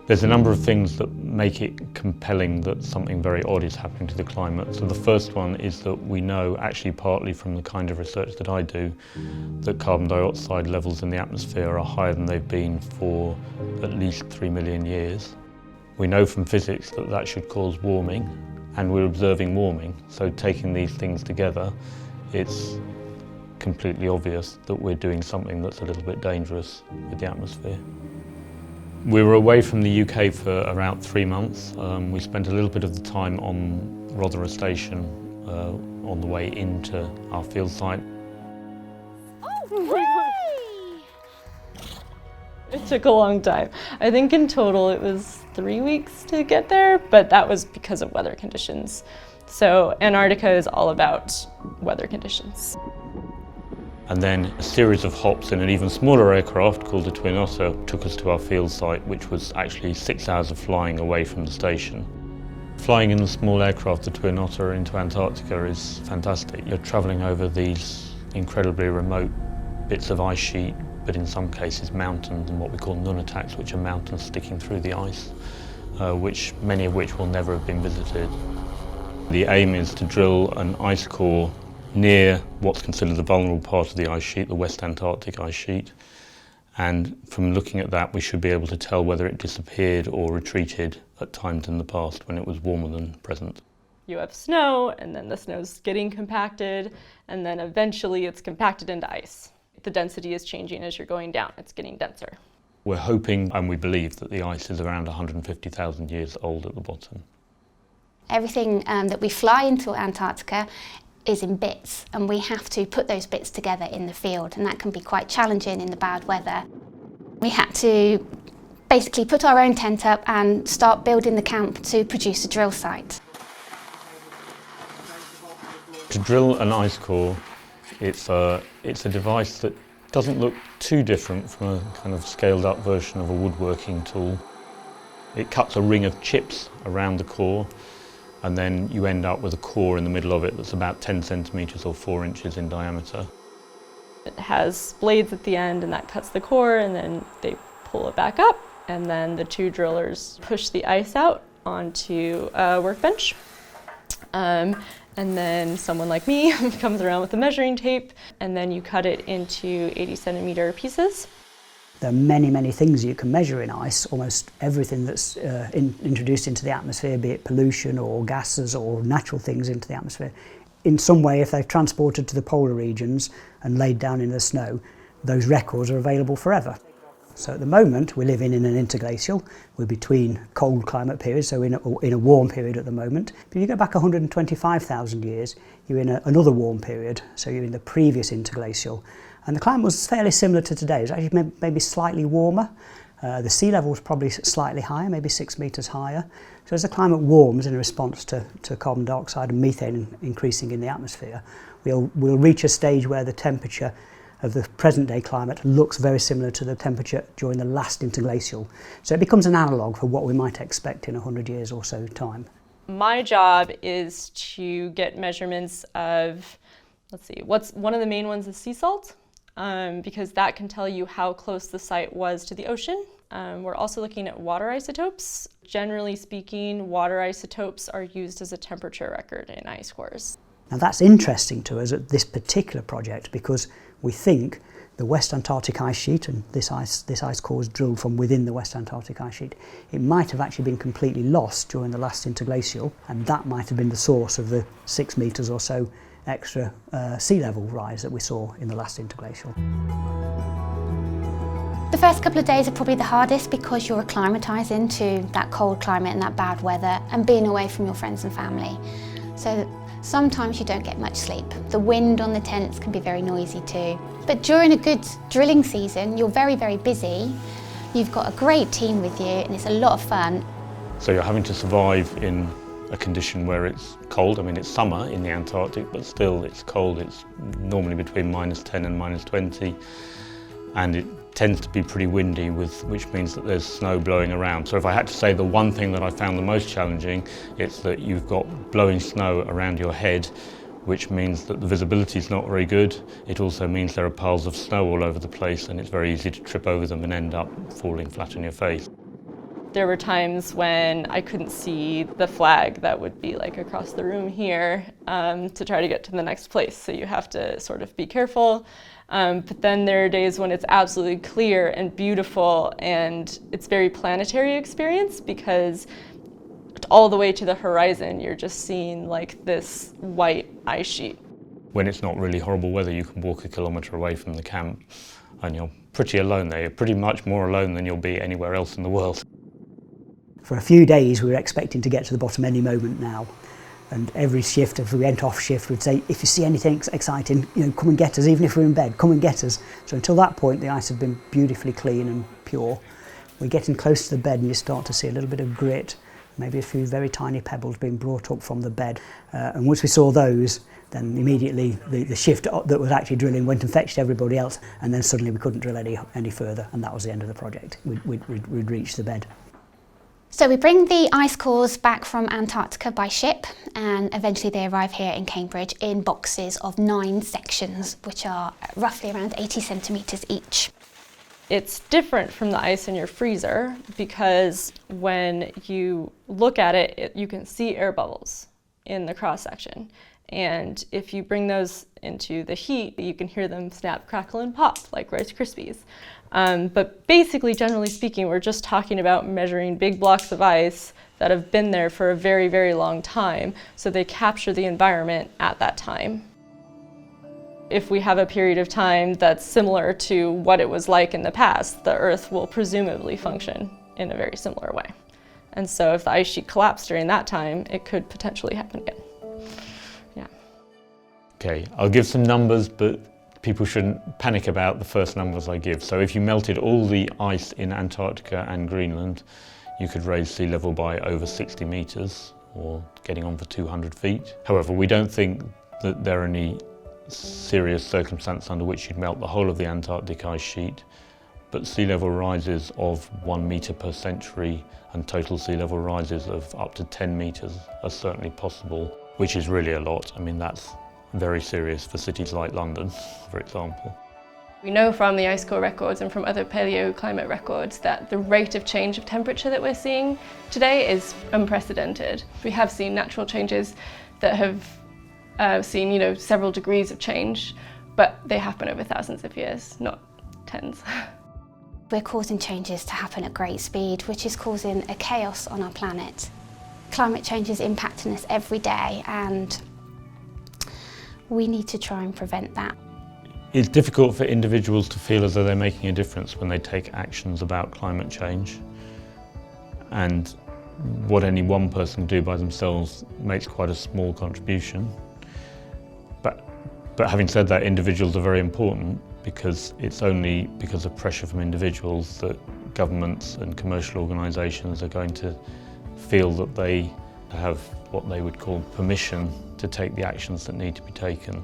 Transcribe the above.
There's a number of things that make it compelling that something very odd is happening to the climate. So the first one is that we know, actually partly from the kind of research that I do, that carbon dioxide levels in the atmosphere are higher than they've been for at least 3 million years. We know from physics that that should cause warming, and we're observing warming. So taking these things together, it's completely obvious that we're doing something that's a little bit dangerous with the atmosphere. We were away from the UK for around 3 months. We spent a little bit of the time on Rothera Station on the way into our field site. It took a long time. I think in total it was 3 weeks to get there, but that was because of weather conditions. So Antarctica is all about weather conditions. And then a series of hops in an even smaller aircraft called the Twin Otter took us to our field site, which was actually 6 hours of flying away from the station. Flying in the small aircraft, the Twin Otter, into Antarctica is fantastic. You're travelling over these incredibly remote bits of ice sheet, but in some cases mountains and what we call nunataks, which are mountains sticking through the ice, many of which will never have been visited. The aim is to drill an ice core near what's considered the vulnerable part of the ice sheet, the West Antarctic ice sheet, and from looking at that we should be able to tell whether it disappeared or retreated at times in the past when it was warmer than present. You have snow, and then the snow's getting compacted, and then eventually it's compacted into ice. The density is changing as you're going down, it's getting denser. We're hoping and we believe that the ice is around 150,000 years old at the bottom. Everything that we fly into Antarctica is in bits, and we have to put those bits together in the field, and that can be quite challenging in the bad weather. We had to basically put our own tent up and start building the camp to produce a drill site. To drill an ice core, it's a device that doesn't look too different from a kind of scaled up version of a woodworking tool. It cuts a ring of chips around the core, and then you end up with a core in the middle of it that's about 10 centimetres or 4 inches in diameter. It has blades at the end, and that cuts the core, and then they pull it back up, and then the two drillers push the ice out onto a workbench. And then someone like me comes around with a measuring tape, and then you cut it into 80-centimetre pieces. There are many, many things you can measure in ice. Almost everything that's introduced into the atmosphere, be it pollution or gases or natural things into the atmosphere, in some way, if they're transported to the polar regions and laid down in the snow, those records are available forever. So at the moment, we're living in an interglacial. We're between cold climate periods, so in a warm period at the moment. But if you go back 125,000 years, you're in another warm period, so you're in the previous interglacial. And the climate was fairly similar to today. It was actually maybe slightly warmer. The sea level was probably slightly higher, maybe 6 metres higher. So as the climate warms in response to carbon dioxide and methane increasing in the atmosphere, we'll reach a stage where the temperature of the present day climate looks very similar to the temperature during the last interglacial. So it becomes an analogue for what we might expect in 100 years or so time. My job is to get measurements of, one of the main ones is sea salt, because that can tell you how close the site was to the ocean. We're also looking at water isotopes. Generally speaking, water isotopes are used as a temperature record in ice cores. Now that's interesting to us at this particular project because we think the West Antarctic ice sheet, and this ice core is drilled from within the West Antarctic ice sheet, it might have actually been completely lost during the last interglacial, and that might have been the source of the 6 metres or so extra sea level rise that we saw in the last interglacial. The first couple of days are probably the hardest because you're acclimatising to that cold climate and that bad weather and being away from your friends and family. So sometimes you don't get much sleep. The wind on the tents can be very noisy too. But during a good drilling season, you're very, very busy. You've got a great team with you and it's a lot of fun. So you're having to survive in a condition where it's cold. I mean, it's summer in the Antarctic, but still it's cold. It's normally between -10 and -20, and it tends to be pretty windy, which means that there's snow blowing around. So if I had to say the one thing that I found the most challenging, it's that you've got blowing snow around your head, which means that the visibility is not very good. It also means there are piles of snow all over the place, and it's very easy to trip over them and end up falling flat on your face. There were times when I couldn't see the flag that would be like across the room here to try to get to the next place. So you have to sort of be careful. But then there are days when it's absolutely clear and beautiful, and it's very planetary experience because all the way to the horizon, you're just seeing like this white ice sheet. When it's not really horrible weather, you can walk a kilometre away from the camp and you're pretty alone there. You're pretty much more alone than you'll be anywhere else in the world. For a few days we were expecting to get to the bottom any moment now, and every shift, if we went off shift, we'd say, if you see anything exciting, come and get us, even if we're in bed, come and get us. So until that point the ice had been beautifully clean and pure. We're getting close to the bed and you start to see a little bit of grit, maybe a few very tiny pebbles being brought up from the bed. And once we saw those, then immediately the shift that was actually drilling went and fetched everybody else, and then suddenly we couldn't drill any further, and that was the end of the project. We'd reached the bed. So we bring the ice cores back from Antarctica by ship, and eventually they arrive here in Cambridge in boxes of 9 sections, which are roughly around 80 centimetres each. It's different from the ice in your freezer because when you look at it, you can see air bubbles in the cross section. And if you bring those into the heat, you can hear them snap, crackle, and pop like Rice Krispies. But basically, generally speaking, we're just talking about measuring big blocks of ice that have been there for a very, very long time, so they capture the environment at that time. If we have a period of time that's similar to what it was like in the past, the Earth will presumably function in a very similar way. And so if the ice sheet collapsed during that time, it could potentially happen again. Yeah. Okay, I'll give some numbers, but people shouldn't panic about the first numbers I give. So if you melted all the ice in Antarctica and Greenland, you could raise sea level by over 60 metres, or getting on for 200 feet. However, we don't think that there are any serious circumstance under which you'd melt the whole of the Antarctic ice sheet, but sea level rises of 1 metre per century and total sea level rises of up to 10 metres are certainly possible, which is really a lot. I mean, that's very serious for cities like London, for example. We know from the ice core records and from other paleoclimate records that the rate of change of temperature that we're seeing today is unprecedented. We have seen natural changes that have seen, several degrees of change, but they happen over thousands of years, not tens. We're causing changes to happen at great speed, which is causing a chaos on our planet. Climate change is impacting us every day, and we need to try and prevent that. It's difficult for individuals to feel as though they're making a difference when they take actions about climate change. And what any one person can do by themselves makes quite a small contribution. But having said that, individuals are very important, because it's only because of pressure from individuals that governments and commercial organisations are going to feel that they have what they would call permission to take the actions that need to be taken.